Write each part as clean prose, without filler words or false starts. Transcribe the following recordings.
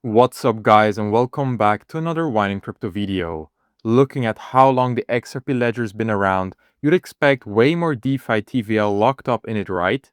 What's up guys, and welcome back to another Wynand Crypto video. Looking at how long the XRP ledger's been around, you'd expect way more DeFi TVL locked up in it, right?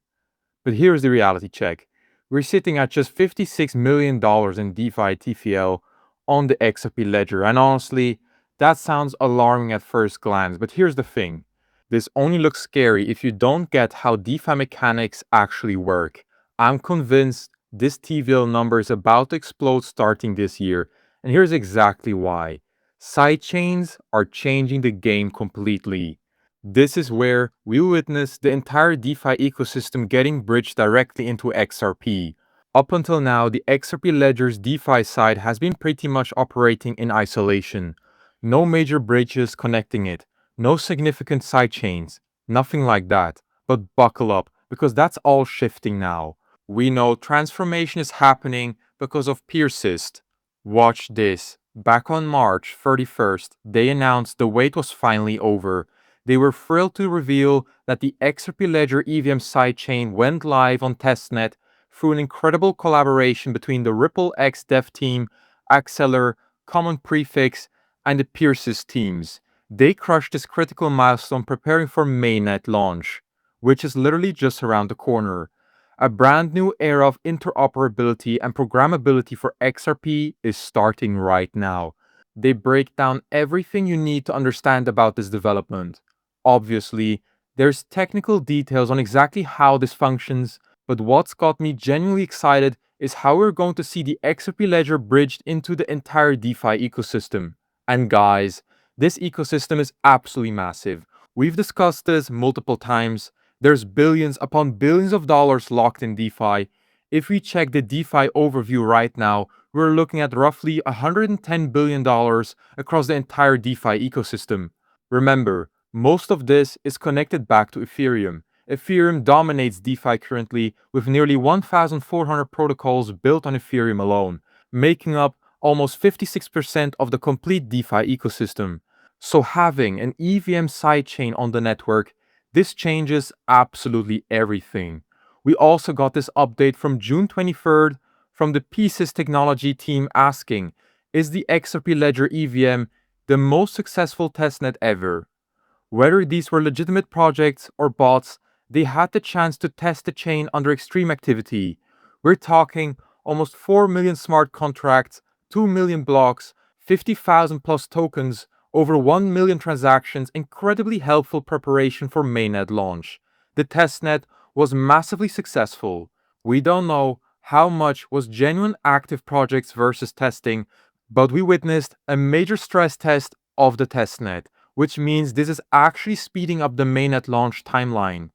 But here's the reality check. We're sitting at just $56 million in DeFi TVL on the XRP ledger, and honestly, that sounds alarming at first glance, but here's the thing. This only looks scary if you don't get how DeFi mechanics actually work. I'm convinced this TVL number is about to explode starting this year, and here's exactly why. Sidechains are changing the game completely. This is where we witness the entire DeFi ecosystem getting bridged directly into XRP. Up until now, the XRP ledger's DeFi side has been pretty much operating in isolation. No major bridges connecting it, no significant sidechains, nothing like that. But buckle up, because that's all shifting now. We know transformation is happening because of Persist. Watch this. Back on March 31st, they announced the wait was finally over. They were thrilled to reveal that the XRP Ledger EVM sidechain went live on Testnet through an incredible collaboration between the Ripple X dev team, Acceler, Common Prefix, and the Persist teams. They crushed this critical milestone preparing for mainnet launch, which is literally just around the corner. A brand new era of interoperability and programmability for XRP is starting right now. They break down everything you need to understand about this development. Obviously, there's technical details on exactly how this functions, but what's got me genuinely excited is how we're going to see the XRP ledger bridged into the entire DeFi ecosystem. And guys, this ecosystem is absolutely massive. We've discussed this multiple times. There's billions upon billions of dollars locked in DeFi. If we check the DeFi overview right now, we're looking at roughly $110 billion across the entire DeFi ecosystem. Remember, most of this is connected back to Ethereum. Ethereum dominates DeFi currently with nearly 1,400 protocols built on Ethereum alone, making up almost 56% of the complete DeFi ecosystem. So having an EVM sidechain on the network, this changes absolutely everything. We also got this update from June 23rd from the Pieces technology team asking, is the XRP Ledger EVM the most successful testnet ever? Whether these were legitimate projects or bots, they had the chance to test the chain under extreme activity. We're talking almost 4 million smart contracts, 2 million blocks, 50,000 plus tokens, over 1 million transactions, incredibly helpful preparation for mainnet launch. The testnet was massively successful. We don't know how much was genuine active projects versus testing, but we witnessed a major stress test of the testnet, which means this is actually speeding up the mainnet launch timeline.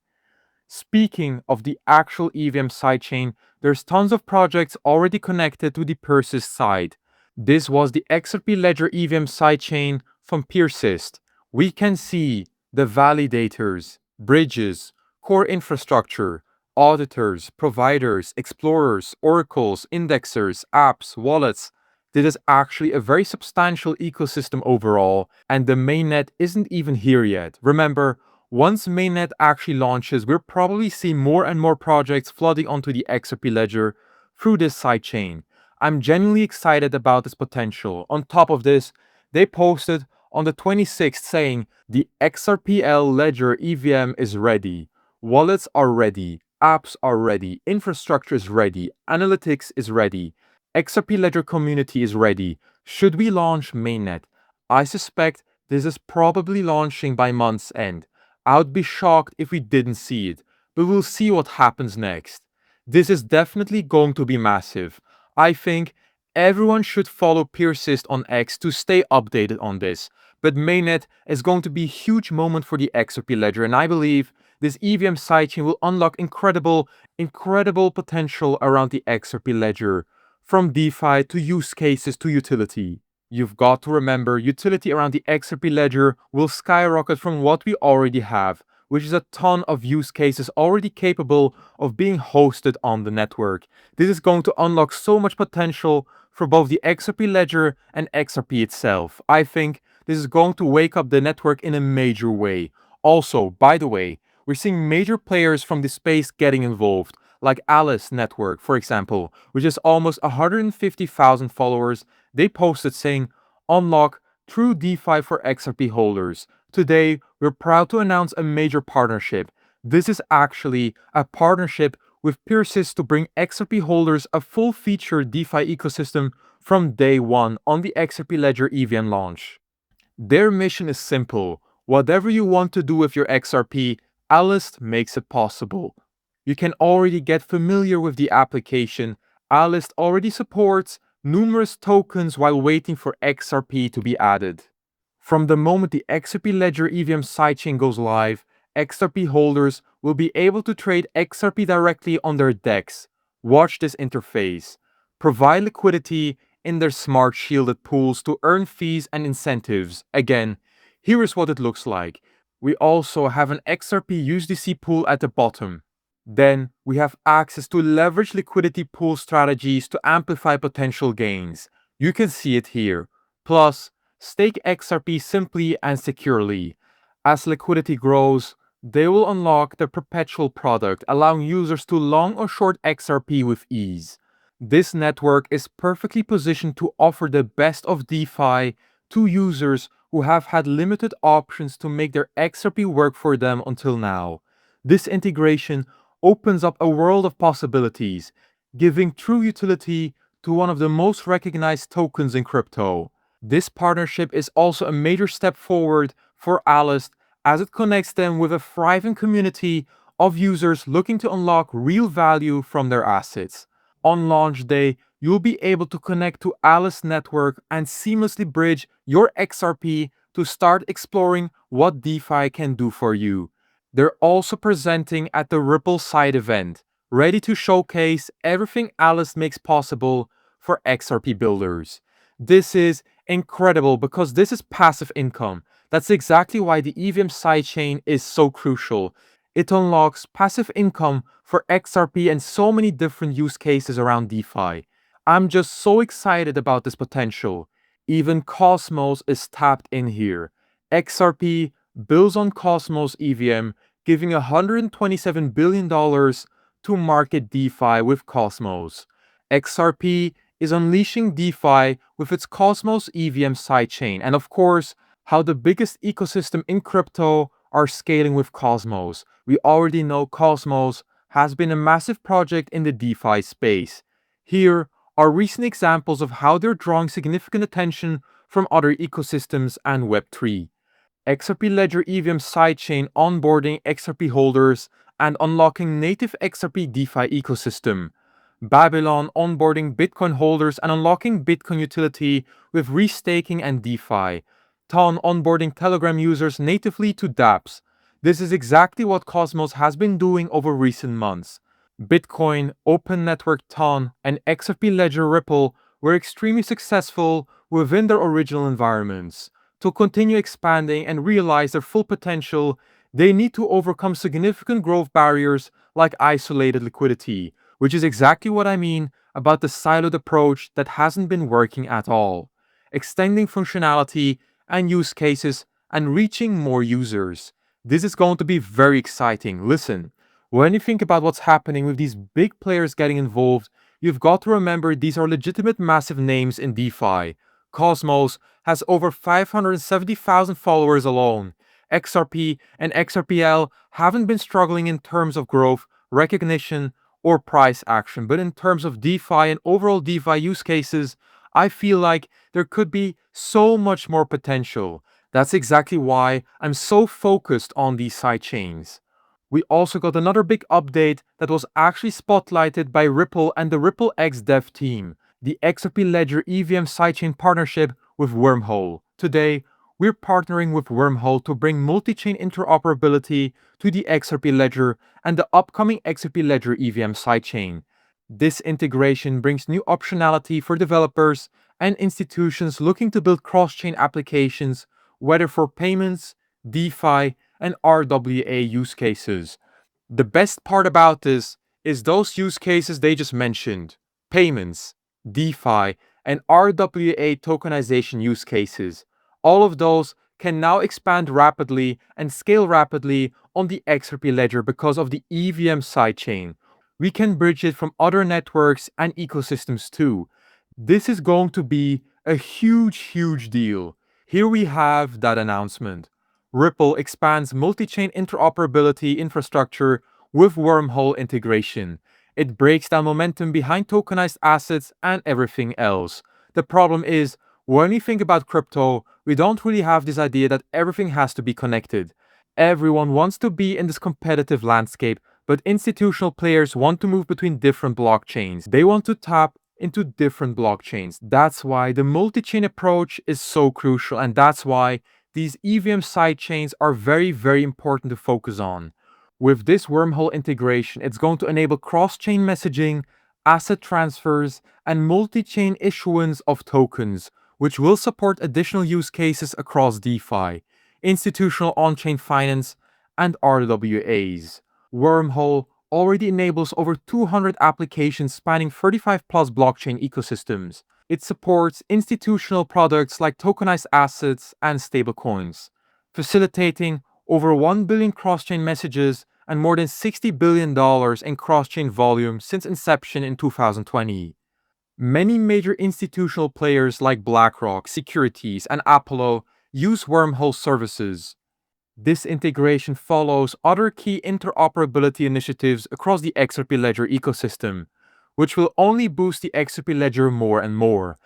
Speaking of the actual EVM sidechain, there's tons of projects already connected to the Persist side. This was the XRP Ledger EVM sidechain from Persist. We can see the validators, bridges, core infrastructure, auditors, providers, explorers, oracles, indexers, apps, wallets. This is actually a very substantial ecosystem overall, and the mainnet isn't even here yet. Remember, once mainnet actually launches, we'll probably see more and more projects flooding onto the XRP ledger through this sidechain. I'm genuinely excited about this potential. On top of this, they posted on the 26th saying the XRPL ledger EVM is ready, wallets are ready, apps are ready, infrastructure is ready, analytics is ready. XRP Ledger community is ready. Should we launch mainnet? I suspect this is probably launching by month's end. I would be shocked if we didn't see it, but we'll see what happens next. This is definitely going to be massive. I think everyone should follow Persist on X to stay updated on this, but mainnet is going to be a huge moment for the XRP Ledger, and I believe this EVM sidechain will unlock incredible potential around the XRP Ledger. From DeFi to use cases to utility. You've got to remember, utility around the XRP ledger will skyrocket from what we already have, which is a ton of use cases already capable of being hosted on the network. This is going to unlock so much potential for both the XRP ledger and XRP itself. I think this is going to wake up the network in a major way. Also, by the way, we're seeing major players from this space getting involved, like Alice Network, for example, which is almost 150,000 followers, they posted saying, "Unlock true DeFi for XRP holders. Today, we're proud to announce a major partnership. This is actually a partnership with Persist to bring XRP holders a full-featured DeFi ecosystem from day one on the XRP Ledger EVM launch." Their mission is simple. Whatever you want to do with your XRP, Alist makes it possible. You can already get familiar with the application. Alist already supports numerous tokens while waiting for XRP to be added. From the moment the XRP Ledger EVM sidechain goes live, XRP holders will be able to trade XRP directly on their DEX. Watch this interface. Provide liquidity in their smart shielded pools to earn fees and incentives. Again, here is what it looks like. We also have an XRP USDC pool at the bottom. Then we have access to leverage liquidity pool strategies to amplify potential gains. You can see it here. Plus, stake XRP simply and securely. As liquidity grows, they will unlock the perpetual product, allowing users to long or short XRP with ease. This network is perfectly positioned to offer the best of DeFi to users who have had limited options to make their XRP work for them until now. This integration opens up a world of possibilities, giving true utility to one of the most recognized tokens in crypto. This partnership is also a major step forward for Alist as it connects them with a thriving community of users looking to unlock real value from their assets. On launch day, you'll be able to connect to Alist Network and seamlessly bridge your XRP to start exploring what DeFi can do for you. They're also presenting at the Ripple side event, ready to showcase everything Alist makes possible for XRP builders. This is incredible because this is passive income. That's exactly why the EVM sidechain is so crucial. It unlocks passive income for XRP and so many different use cases around DeFi. I'm just so excited about this potential. Even Cosmos is tapped in here. XRP builds on Cosmos EVM, giving $127 billion to market DeFi with Cosmos. XRP is unleashing DeFi with its Cosmos EVM sidechain, and of course, how the biggest ecosystem in crypto are scaling with Cosmos. We already know Cosmos has been a massive project in the DeFi space. Here are recent examples of how they're drawing significant attention from other ecosystems and Web3. XRP Ledger EVM sidechain onboarding XRP holders and unlocking native XRP DeFi ecosystem. Babylon onboarding Bitcoin holders and unlocking Bitcoin utility with restaking and DeFi. Ton onboarding Telegram users natively to dApps. This is exactly what Cosmos has been doing over recent months. Bitcoin, Open Network Ton, and XRP Ledger Ripple were extremely successful within their original environments. To continue expanding and realize their full potential, they need to overcome significant growth barriers like isolated liquidity, which is exactly what I mean about the siloed approach that hasn't been working at all. Extending functionality and use cases and reaching more users. This is going to be very exciting. Listen, when you think about what's happening with these big players getting involved, you've got to remember these are legitimate massive names in DeFi. Cosmos has over 570,000 followers alone. XRP and XRPL haven't been struggling in terms of growth, recognition, or price action, but in terms of DeFi and overall DeFi use cases, I feel like there could be so much more potential. That's exactly why I'm so focused on these sidechains. We also got another big update that was actually spotlighted by Ripple and the Ripple X dev team, the XRP Ledger EVM sidechain partnership with Wormhole. Today, we're partnering with Wormhole to bring multi-chain interoperability to the XRP Ledger and the upcoming XRP Ledger EVM sidechain. This integration brings new optionality for developers and institutions looking to build cross-chain applications, whether for payments, DeFi, and RWA use cases. The best part about this is those use cases they just mentioned, payments, DeFi, and RWA tokenization use cases. All of those can now expand rapidly and scale rapidly on the XRP Ledger because of the EVM sidechain. we can bridge it from other networks and ecosystems too. This is going to be a huge deal. Here we have that announcement. Ripple expands multi-chain interoperability infrastructure with Wormhole integration. It breaks down momentum behind tokenized assets and everything else. The problem is, when we think about crypto, we don't really have this idea that everything has to be connected. Everyone wants to be in this competitive landscape, but institutional players want to move between different blockchains. They want to tap into different blockchains. That's why the multi-chain approach is so crucial, and that's why these EVM sidechains are very important to focus on. With this Wormhole integration, it's going to enable cross-chain messaging, asset transfers, and multi-chain issuance of tokens, which will support additional use cases across DeFi, institutional on-chain finance, and RWAs. Wormhole already enables over 200 applications spanning 35 plus blockchain ecosystems. It supports institutional products like tokenized assets and stablecoins, facilitating over 1 billion cross-chain messages and more than $60 billion in cross-chain volume since inception in 2020. Many major institutional players like BlackRock, Securities, and Apollo use Wormhole services. This integration follows other key interoperability initiatives across the XRP Ledger ecosystem, which will only boost the XRP Ledger more and more.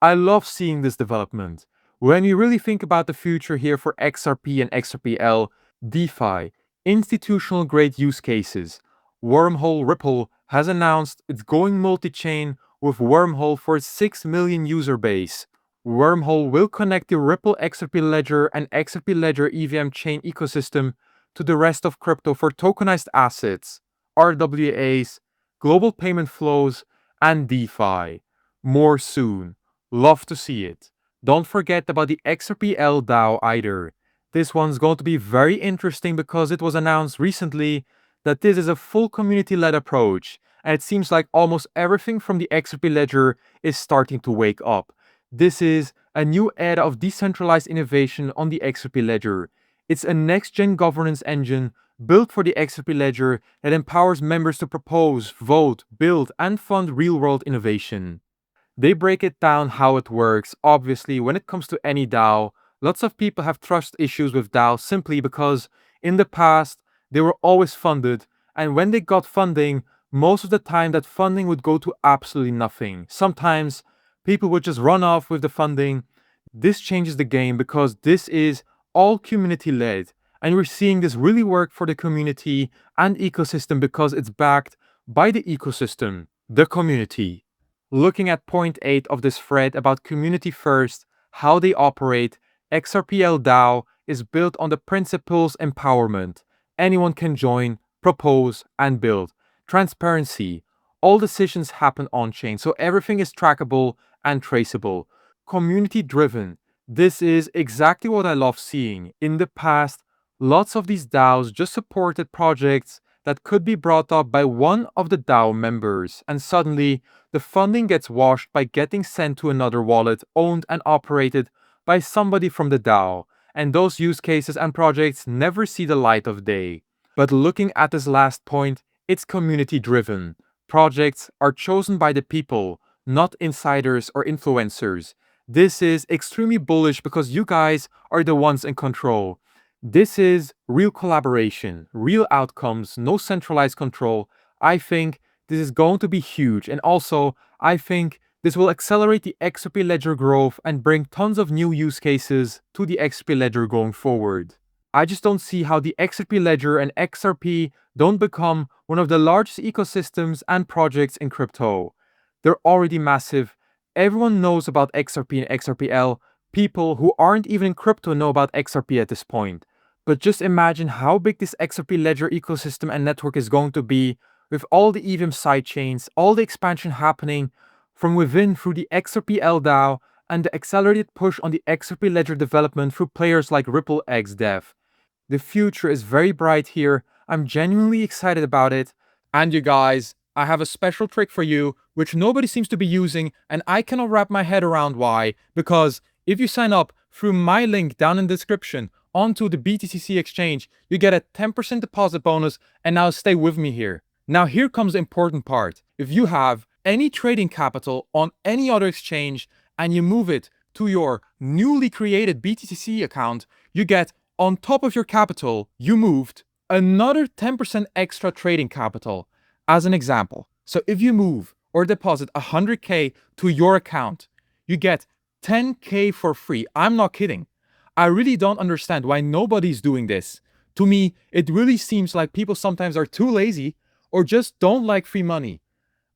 I love seeing this development. When you really think about the future here for XRP and XRPL DeFi, institutional grade use cases, Wormhole Ripple has announced it's going multi-chain with Wormhole for its 6 million user base. Wormhole will connect the Ripple XRP Ledger and XRP Ledger EVM chain ecosystem to the rest of crypto for tokenized assets, RWAs, global payment flows, and DeFi. More soon. Love to see it. Don't forget about the XRPL DAO either. This one's going to be very interesting because it was announced recently that this is a full community-led approach, and it seems like almost everything from the XRP Ledger is starting to wake up. This is a new era of decentralized innovation on the XRP Ledger. It's a next-gen governance engine built for the XRP Ledger that empowers members to propose, vote, build, and fund real-world innovation. They break it down how it works. Obviously, when it comes to any DAO, lots of people have trust issues with DAO simply because in the past, they were always funded, and when they got funding, most of the time that funding would go to absolutely nothing. Sometimes people would just run off with the funding. This changes the game because this is all community-led, and we're seeing this really work for the community and ecosystem because it's backed by the ecosystem, the community. Looking at point 8 of this thread about community first, how they operate, XRPL DAO is built on the principles empowerment. Anyone can join, propose, and build. Transparency. All decisions happen on-chain, so everything is trackable and traceable. Community driven. This is exactly what I love seeing. In the past, lots of these DAOs just supported projects that could be brought up by one of the DAO members, and suddenly the funding gets washed by getting sent to another wallet owned and operated by somebody from the DAO, and those use cases and projects never see the light of day. But looking at this last point, it's community driven. Projects are chosen by the people, not insiders or influencers. This is extremely bullish because you guys are the ones in control. This is real collaboration, real outcomes, no centralized control. I think this is going to be huge, and also I think this will accelerate the XRP Ledger growth and bring tons of new use cases to the XRP Ledger going forward. I just don't see how the XRP Ledger and XRP don't become one of the largest ecosystems and projects in crypto. They're already massive. Everyone knows about XRP and XRPL. People who aren't even in crypto know about XRP at this point. But just imagine how big this XRP Ledger ecosystem and network is going to be with all the EVM sidechains, all the expansion happening from within through the XRPL DAO, and the accelerated push on the XRP Ledger development through players like Ripple X Dev. The future is very bright here. I'm genuinely excited about it. And you guys, I have a special trick for you, which nobody seems to be using, and I cannot wrap my head around why. Because if you sign up through my link down in the description onto the BTCC exchange, you get a 10% deposit bonus, and now stay with me here. Now here comes the important part. If you have any trading capital on any other exchange and you move it to your newly created BTC account, you get, on top of your capital you moved, another 10% extra trading capital. As an example, so if you move or deposit 100k to your account, you get 10k for free. I'm not kidding. I really don't understand why nobody's doing this. To me, it really seems like people sometimes are too lazy or just don't like free money.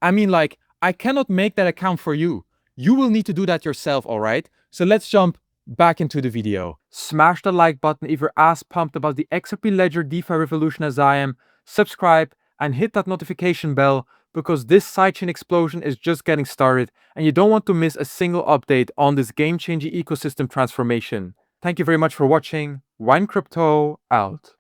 I mean, like, I cannot make that account for you. You will need to do that yourself, alright? So let's jump back into the video. Smash the like button if you're as pumped about the XRP Ledger DeFi revolution as I am. Subscribe and hit that notification bell because this sidechain explosion is just getting started and you don't want to miss a single update on this game-changing ecosystem transformation. Thank you very much for watching. Wynand Crypto out.